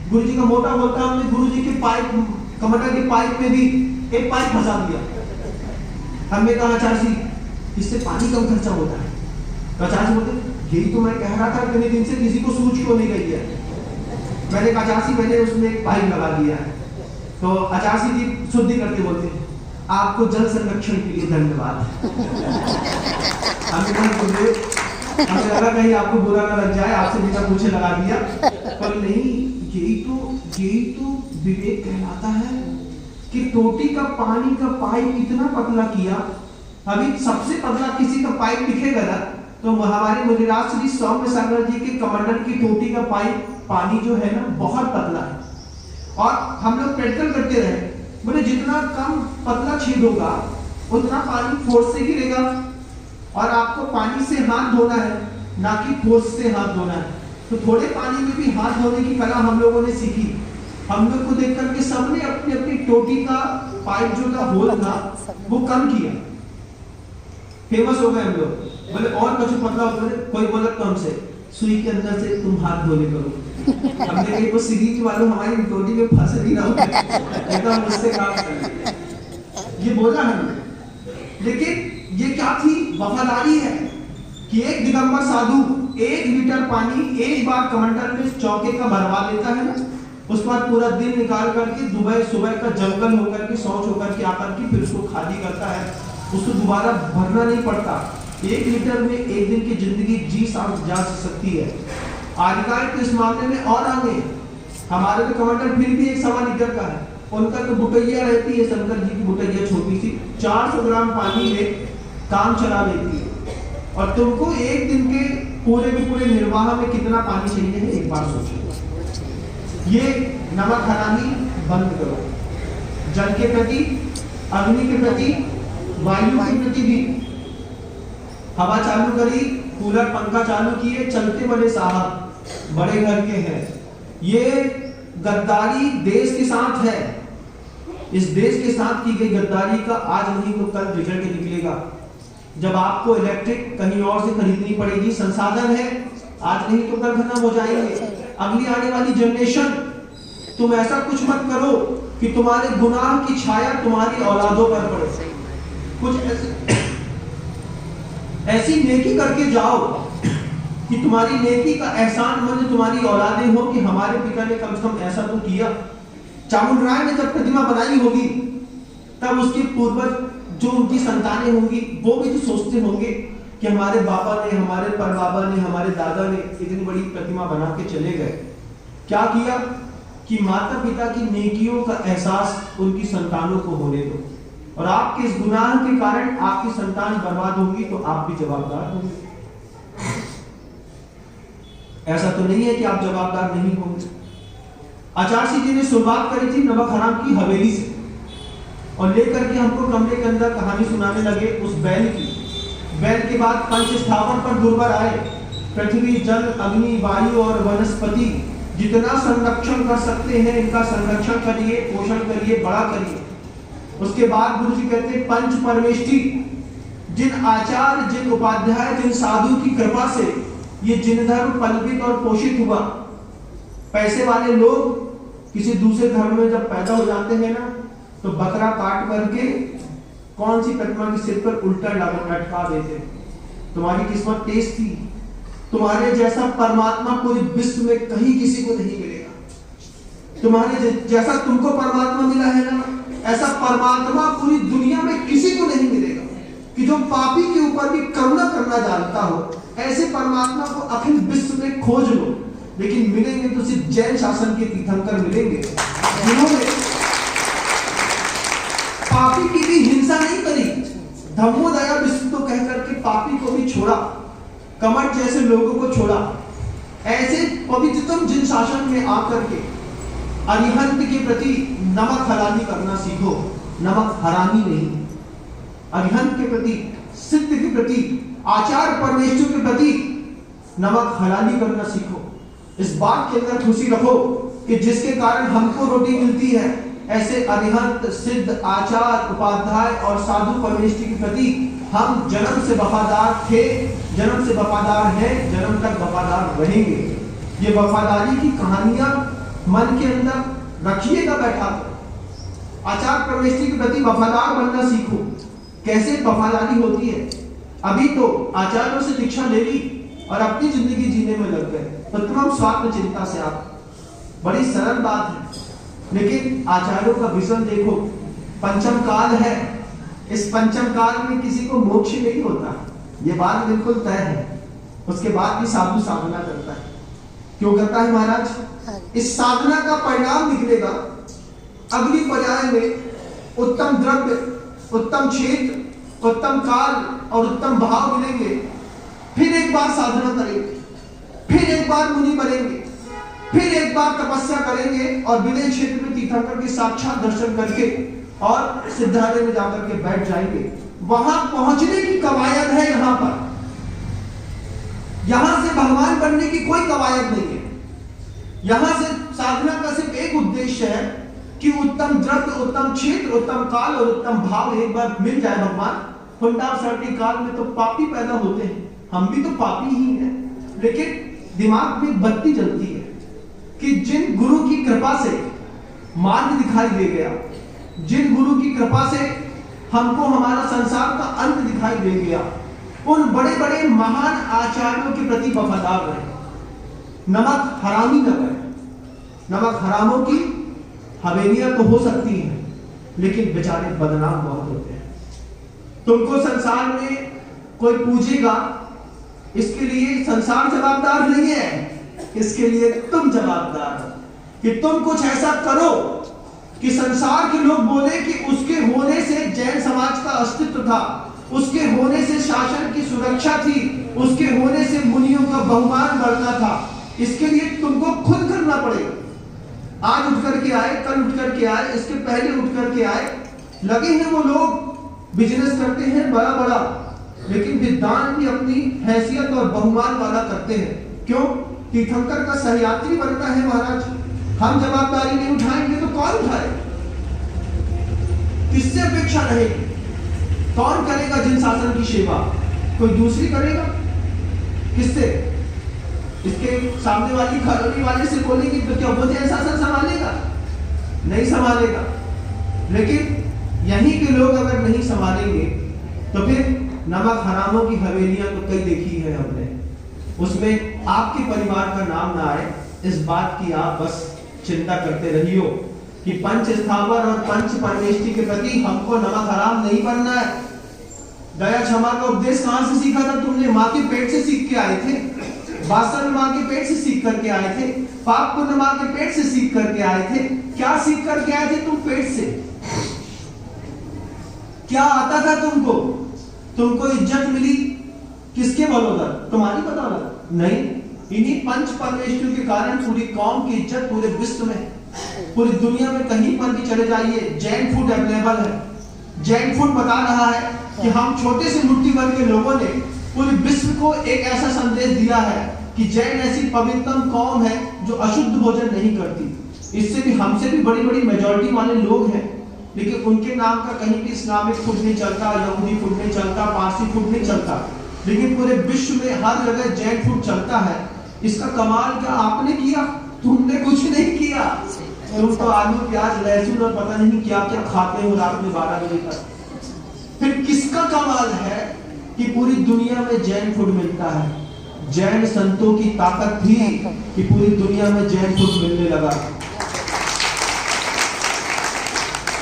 गुरुजी का मोटा होल था, हमने गुरुजी के पाइप कमंडल के पाइप में भी एक पाइप फंसा दिया। हमने कहा आचार्य जी इससे पानी कम खर्चा होता है। तो आचार्य जी बोलते यही तो मैं कह रहा था, कितने दिन से किसी को सूझ क्यों नहीं गई है। मैंने कहा आचार्य जी मैंने उसमें एक पाइप लगा दिया है। तो आचार्य जी शुद्धि करके बोलते हैं आपको जल संरक्षण के लिए धन्यवाद। हमें लगा कहीं आपको बुरा ना लग जाए, आपसे बिना पूछे लगा दिया, पर नहीं, यही तो विवेक कहलाता है कि टोटी का पानी का पाइप इतना पतला किया। अभी सबसे पतला किसी का पाइप दिखेगा ना तो हमारे मुनिराज श्री सौम्य सागर जी के कमंडल की टोटी का पाइप पानी जो है ना बहुत पतला है। और हम लोग प्रैक्टिकल करते रहे, बोले जितना कम पतला छेद होगा उतना पानी फोर्स से गिरेगा। और आपको पानी से हाथ धोना है, ना कि ठोस से हाथ धोना है। तो थोड़े पानी में भी हाथ धोने की कला हम लोगों ने सीखी। हम लोग को देख करके सबने अपनी अपनी टोटी का पाइप जो था होल था वो कम किया, फेमस हो गए हम लोग। बोले और कुछ पतला होता है, कोई बोला तो हमसे सुई के अंदर से तुम हाथ धोने करो। हमने कही वो सीरीज वालों हमारी टोटी में फंस नहीं रहा, तो हम उससे काम कर ये बोला हमने। लेकिन ये क्या थी, वफादारी है कि एक दिगंबर साधु 1 लीटर पानी एक बार कमंडल में चौके का भरवा लेता है ना, उस बाद पूरा दिन निकाल करके सुबह का जंगल होकर के शौच होकर के आकर के फिर उसको खाली करता है, उसको दोबारा भरना नहीं पड़ता। 1 लीटर में एक दिन की जिंदगी जी सांस जा सकती है। आधिकारिक तो इस मामले में और आगे, हमारे तो कमंडल फिर भी 1.25 लीटर का है, उनका तो बुटैया रहती है, शंकर जी की बुटैया छोटी सी 400 ग्राम पानी में काम चला लेती है। और तुमको एक दिन के पूरे निर्वाह में कितना पानी चाहिए है, एक बार सोचो। ये नमक हरामी बंद करो, जल के प्रति, अग्नि के प्रति, वायु के प्रति भी। हवा चालू करी, कूलर पंखा चालू किए, चलते बने साहब, बड़े घर के हैं। ये गद्दारी देश के साथ है, इस देश के साथ की गई गद्दारी का आज नहीं तो कल रिजल्ट निकलेगा। जब आपको इलेक्ट्रिक कहीं और से खरीदनी पड़ेगी, संसाधन है, आज नहीं तो कल खत्म हो जाएंगे। अगली आने वाली जनरेशन, तुम ऐसा कुछ मत करो कि तुम्हारे गुनाह की छाया तुम्हारी औलादों पर पड़े। कुछ ऐसी नेकी करके जाओ कि तुम्हारी नेकी का एहसान मंद तुम्हारी औलादें हो कि हमारे पिता ने कम से कम ऐसा तो किया। चामुंडराय ने जब प्रतिमा बनाई होगी तब उसके पूर्वज जो उनकी संतानें होंगी वो भी तो सोचते होंगे कि हमारे बाबा ने, हमारे परबाबा ने, हमारे दादा ने इतनी बड़ी प्रतिमा बना के चले गए। क्या किया कि माता पिता की नेकियों का एहसास उनकी संतानों को होने दो, और आपके इस गुनाह के कारण आपकी संतान बर्बाद होगी तो आप भी जवाबदार होंगे। ऐसा तो नहीं है कि आप जवाबदार नहीं होंगे। आचार्य जी ने शुरुआत करी थी नमक हराम की हवेली से, और लेकर के हमको कमरे के अंदर कहानी सुनाने लगे उस बैल की। बैल के बाद पंच स्थापन पर गुरुवर आए। पृथ्वी, जल, अग्नि, वायु और वनस्पति जितना संरक्षण कर सकते हैं इनका संरक्षण करिए, पोषण करिए, बड़ा करिए। उसके बाद गुरु जी कहते हैं पंच परमेष्टि, जिन आचार्य, जिन उपाध्याय, जिन साधु की कृपा से ये जिन धर्म पल्पित और पोषित हुआ। पैसे वाले लोग किसी दूसरे धर्म में जब पैदा हो जाते हैं ना, तो बकरा काट करके कौन सी प्रतिमा के सिर पर उल्टा लटका देते। तुम्हारी किस्मत तेज थी, तुम्हारे जैसा परमात्मा पूरी विश्व में कहीं किसी को नहीं मिलेगा। तुम्हारे जैसा तुमको परमात्मा मिला है ना, ऐसा परमात्मा पूरी दुनिया में किसी को नहीं मिलेगा कि जो पापी के ऊपर भी करुणा करना जानता हो। ऐसे परमात्मा को अखिल विश्व में खोज लो, लेकिन मिलेंगे तो सिर्फ जैन शासन के तीर्थंकर मिलेंगे, जिन्होंने पापी की भी हिंसा नहीं करी, धम्मो दया विष्णु तो कह करके पापी को भी छोड़ा, कमट जैसे लोगों को छोड़ा। ऐसे पवित्रतम जिन शासन में आकर के अरिहंत के प्रति नमक हरामी करना सीखो, नमक हरामी नहीं। अरिहंत के प्रति, सिद्ध के प्रति, आचार परमेश्वर के प्रति नमक हलाली करना सीखो। इस बात के अंदर खुशी रखो कि जिसके कारण हमको रोटी मिलती है, ऐसे अरिहंत, सिद्ध, आचार, उपाध्याय और साधु परमेष्टि के प्रति हम जन्म से वफादार थे, जन्म से वफादार हैं, जन्म तक वफादार रहेंगे। ये वफादारी की कहानियां मन के अंदर रखिएगा बैठा कर। आचार परमेष्टि के प्रति वफादार बनना सीखो। कैसे वफादारी होती है? अभी तो आचार्यों से दीक्षा ले ली और अपनी जिंदगी जीने में लग गए, प्रथम स्वात्म चिंता से। आप बड़ी सरल बात है, लेकिन आचार्यों का विजन देखो। पंचम काल है, इस पंचम काल में किसी को मोक्ष नहीं होता, ये बात बिल्कुल तय है। उसके बाद भी साधु साधना करता है। क्यों करता है महाराज? इस साधना का परिणाम निकलेगा अगली पर्याय में उत्तम द्रव्य, उत्तम क्षेत्र, उत्तम काल और उत्तम भाव मिलेंगे। फिर एक बार साधना करेंगे, फिर एक बार मुनि बनेंगे, फिर एक बार तपस्या करेंगे और विदेश क्षेत्र में तीर्थंकर के साक्षात दर्शन करके और सिद्धालय में जाकर के बैठ जाएंगे। वहां पहुंचने की कवायद है। यहां पर, यहां से भगवान बनने की कोई कवायद नहीं है। यहां से साधना का सिर्फ एक उद्देश्य है कि उत्तम द्रव्य, उत्तम क्षेत्र, उत्तम काल और उत्तम भाव एक बार मिल जाए भगवान। हुंडा-सर्टी काल में तो पापी पैदा होते हैं, हम भी तो पापी ही हैं, लेकिन दिमाग में बत्ती जलती है कि जिन गुरु की कृपा से मार्ग दिखाई दे गया, जिन गुरु की कृपा से हमको हमारा संसार का अंत दिखाई दे गया, उन बड़े बड़े महान आचार्यों के प्रति वफादार रहे। नमक हरामी न बने। नमक हरामों की हवेलियां तो हो सकती हैं, लेकिन बेचारे बदनाम बहुत होते हैं। तुमको संसार में कोई पूछेगा, इसके लिए संसार जवाबदार नहीं है, इसके लिए तुम जवाबदार हो कि तुम कुछ ऐसा करो कि संसार के लोग बोले कि उसके होने से जैन समाज का अस्तित्व था, उसके होने से शासन की सुरक्षा थी, उसके होने से मुनियों का बहुमान बढ़ता था। इसके लिए तुमको खुद करना पड़ेगा। आज उठ करके आए, कल उठ करके आए, इसके पहले उठ करके आए, लगे हैं वो लोग बिजनेस करते हैं बड़ा बड़ा, लेकिन विद्वान भी अपनी हैसियत और बहुमान वाला करते हैं। क्यों? तीर्थंकर का सहयात्री बनता है महाराज। हम जवाबदारी नहीं उठाएंगे तो कौन उठाए? किससे अपेक्षा रहेगी? कौन करेगा जिन शासन की सेवा? कोई दूसरी करेगा? किससे? इसके सामने वाली कॉलोनी वाले से बोलेंगे तो क्या वो जैन शासन संभालेगा? नहीं संभालेगा। लेकिन यहीं के लोग अगर नहीं संभालेंगे तो फिर नमक हरामों की हवेलियां तो कई देखी है हमने, उसमें आपके परिवार का नाम ना आए, इस बात की आप बस चिंता करते रहियो कि पंच स्थावर और पंच परमेष्टि के प्रति हमको नमक हराम नहीं बनना है। दया क्षमा का उपदेश कहां से सीखा था तुमने? मां के पेट से सीख के आए थे। वासना मां के पेट से सीख करके आए थे। पाप पुण्य मां के पेट से सीख करके आए थे। क्या सीख करके आए थे तुम पेट से? क्या आता था तुमको? तुमको इज्जत मिली किसके बदौलत? तुम्हारी बदौलत नहीं, इन्हीं पंच परमेष्ठियों के कारण पूरी कौम की इज्जत पूरे विश्व में, पूरी दुनिया में कहीं पर भी चले जाइए, जैन फूड अवेलेबल है। जैन फूड बता रहा है कि हम छोटे से मुट्ठी भर के लोगों ने पूरे विश्व को एक ऐसा संदेश दिया है कि जैन ऐसी पवित्रतम कौम है जो अशुद्ध भोजन नहीं करती। इससे भी हमसे भी बड़ी बड़ी मेजॉरिटी वाले लोग हैं, लेकिन उनके नाम का कहीं भी इस्लामिक फूड नहीं चलता, यहूदी फूड नहीं चलता, पारसी फूड नहीं चलता, लेकिन पूरे विश्व में हर जगह जैन फूड चलता है। इसका कमाल क्या आपने किया? तुमने कुछ नहीं किया। तुम तो आलू प्याज लहसुन और पता नहीं क्या क्या खाते हो रात में 12 बजे तक। फिर किसका कमाल है कि पूरी दुनिया में जैन फूड मिलता है? जैन संतों की ताकत थी कि पूरी दुनिया में जैन फूड मिलने लगा।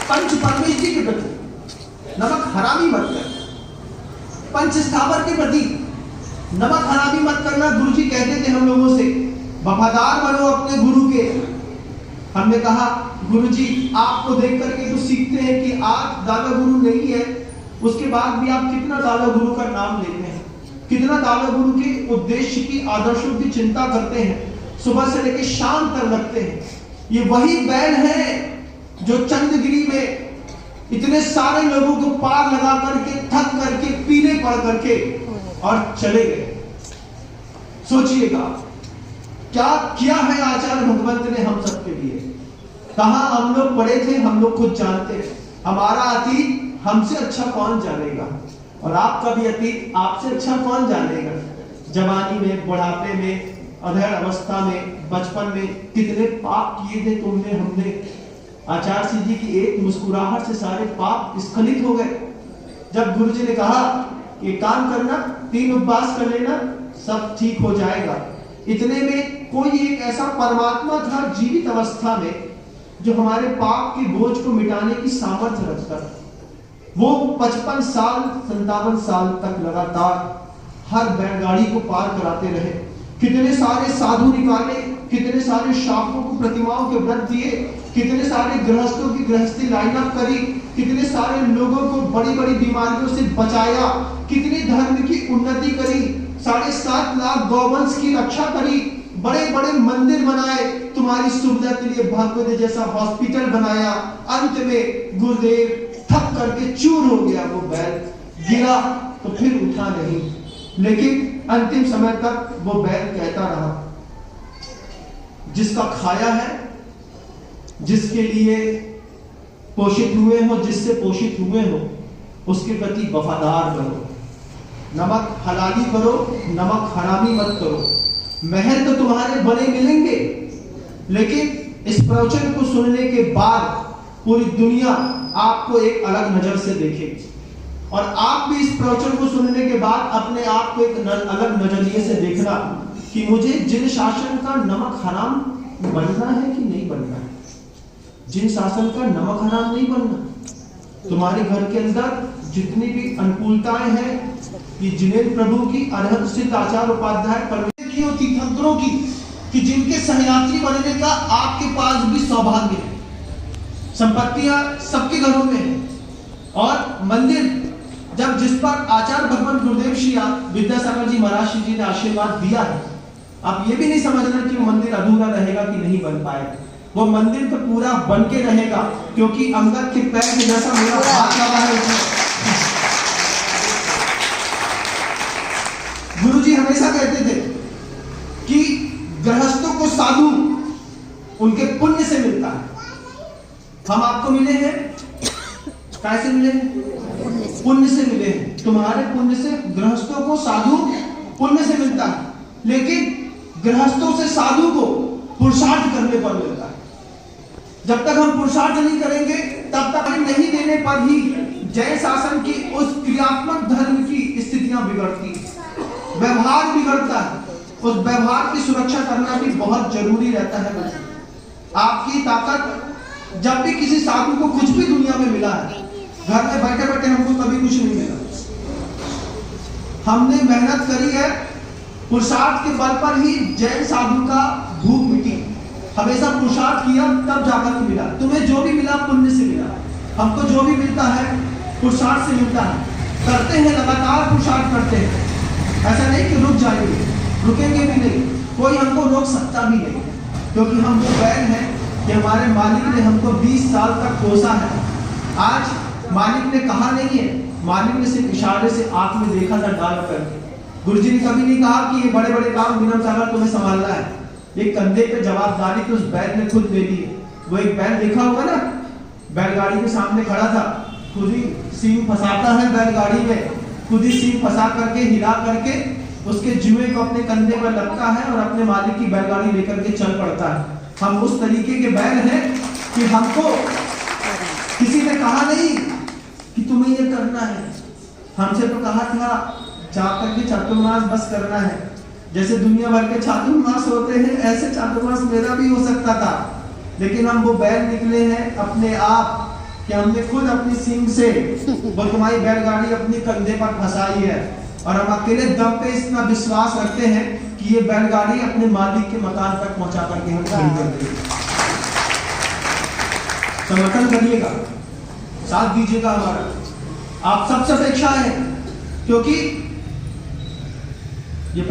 पंच परमेष्टि के प्रति नमक हरामी मत कर। पंच स्थावर के प्रति नमक हरामी मत करना। गुरु जी कहते थे हम लोगों से, वफादार बनो अपने गुरु के। हमने कहा गुरु जी आपको देख करके तो सीखते हैं कि आज दादा गुरु नहीं है, उसके बाद भी आप कितना दादा गुरु का नाम लेते हैं, कितना दादा गुरु के उद्देश्य की आदर्शों की चिंता करते हैं, सुबह से लेकर शाम तक रखते हैं। ये वही बैल है जो चंद्रगिरी में इतने सारे लोगों को पार लगा करके, थक करके, पीले पड़ करके और चले गए। सोचिएगा क्या किया है आचार्य भगवंत ने हम सबके लिए। कहां हम लोग पढ़े थे हम लोग खुद जानते हैं। हमारा अतीत हमसे अच्छा कौन जानेगा, और आपका भी अतीत आपसे अच्छा कौन जानेगा। जवानी में, बुढ़ापे में, अधेड़ अवस्था में, बचपन में कितने पाप किए थे तुमने, हमने। आचार्य सिंह जी की एक मुस्कुराहट से सारे पाप स्खलित हो गए। जब गुरु जी ने कहा कि काम करना, 3 उपवास कर लेना, सब ठीक हो जाएगा। इतने में कोई एक ऐसा परमात्मा था जीवित अवस्था में जो हमारे पाप के बोझ को मिटाने की सामर्थ्य रखता था। वो 55 साल 57 साल तक लगातार हर बैलगाड़ी को पार कराते रहे। कितने सारे साधु निकाले, कितने सारे शावकों को प्रतिमाओं के व्रत दिए, कितने सारे गृहस्थों की गृहस्थी लाइनअप करी, कितने सारे लोगों को बड़ी बड़ी बीमारियों से बचाया, कितनी धर्म की उन्नति करी, 7.5 लाख गौवंश की रक्षा करी, बड़े बड़े मंदिर बनाए, तुम्हारी सुविधा के लिए भगवत जैसा हॉस्पिटल बनाया। अंत में गुरुदेव थक करके चूर हो गया वो बैल। गिरा तो फिर उठा नहीं, लेकिन अंतिम समय तक वो बैल कहता रहा, जिसका खाया है, जिसके लिए पोषित हुए हो, जिससे पोषित हुए हो, उसके प्रति वफादार बनो। नमक हलाली करो, नमक हरामी मत करो। महल तो तुम्हारे बने मिलेंगे, लेकिन इस प्रवचन को सुनने के बाद पूरी दुनिया आपको एक अलग नजर से देखेगी, और आप भी इस प्रवचन को सुनने के बाद अपने आप को एक अलग नजरिए से देखना कि मुझे जिन शासन का नमक हराम बनना है कि नहीं बनना है। जिन शासन का नमक हराम नहीं बनना। तुम्हारे घर के अंदर जितनी भी अनुकूलताएं हैं, ये जिनेन्द्र प्रभु की, अरहत सिद्ध आचार्य उपाध्याय परमेश्वर की और तीर्थंकरों की, कि जिनके सहयात्री बनने का आपके पास भी सौभाग्य है। संपत्तियां सबके घरों में है, और मंदिर जब जिस पर आचार्य भगवान गुरुदेव श्री विद्यासागर जी महाराज जी ने आशीर्वाद दिया है, आप ये भी नहीं समझना कि वो मंदिर अधूरा रहेगा कि नहीं बन पाएगा। वो मंदिर तो पूरा बन के रहेगा, क्योंकि अंगद के पैर के जैसा मेरा हाथ लगा है उसमें। गुरुजी हमेशा कहते थे कि गृहस्थों को साधु उनके पुण्य से मिलता है। हम आपको मिले हैं, कैसे मिले हैं? पुण्य से मिले हैं। तुम्हारे पुण्य से गृहस्थों को साधु पुण्य से मिलता है, लेकिन गृहस्थों से साधु को पुरुषार्थ करने पर मिलता है। जब तक हम पुरुषार्थ नहीं करेंगे, तब तक नहीं देने पर ही जैन शासन की उस क्रियात्मक धर्म की स्थितियां बिगड़ती, व्यवहार बिगड़ता है। उस व्यवहार की सुरक्षा करना भी बहुत जरूरी रहता है। आपकी ताकत, जब भी किसी साधु को कुछ भी दुनिया में मिला है, घर में बैठे बैठे हमको कभी कुछ नहीं मिला। हमने मेहनत करी है, पुरुषार्थ के बल पर ही जैन साधु का भूख मिटी। हमेशा पुरुषार्थ किया तब जाकर मिला। तुम्हें जो भी मिला पुण्य से मिला, हमको जो भी मिलता है पुरुषार्थ से मिलता है। करते हैं, लगातार पुरुषार्थ करते हैं। ऐसा नहीं कि रुक जाएंगे, रुकेंगे भी नहीं, कोई हमको रोक सकता भी नहीं, क्योंकि हम वो बैल हैं कि हमारे मालिक ने हमको 20 साल तक पोसा है। आज मालिक ने कहा नहीं है, मालिक ने सिर्फ इशारे से आंख में देखा था डाल करके। गुरुजी ने कभी नहीं कहा कि ये बड़े बड़े काम विनम्र सागर तुम्हें संभालना है। एक कंधे पे जवाबदारी तो उस बैल ने खुद ले ली है। वो एक बैल देखा होगा ना, बैलगाड़ी के सामने खड़ा था, खुद ही सींग फंसाता है बैलगाड़ी में, खुद ही सींग फंसा करके हिला करके उसके जुए को अपने कंधे पर लगता है और अपने मालिक की बैलगाड़ी लेकर के चल पड़ता है। हम उस तरीके के बैल हैं कि हमको किसी ने कहा नहीं कि तुम्हें ये करना है। हमसे तो कहा था जाकर के चातुर्मास बस करना है। जैसे दुनिया भर के चातुर्मास होते हैं, ऐसे चातुर्मास मेरा भी हो सकता था, लेकिन हम वो बैल निकले हैं अपने आप कि हमने खुद अपनी सींग से वो तुम्हारी बैलगाड़ी अपने कंधे पर फंसाई है, और हम अकेले दम पे इतना विश्वास रखते हैं कि ये बैलगाड़ी अपने मालिक के मकान तक पहुंचा करके हम खड़ी कर देंगे। समर्थन करिएगा, साथ दीजिएगा हमारा, आप सबसे अपेक्षा है, क्योंकि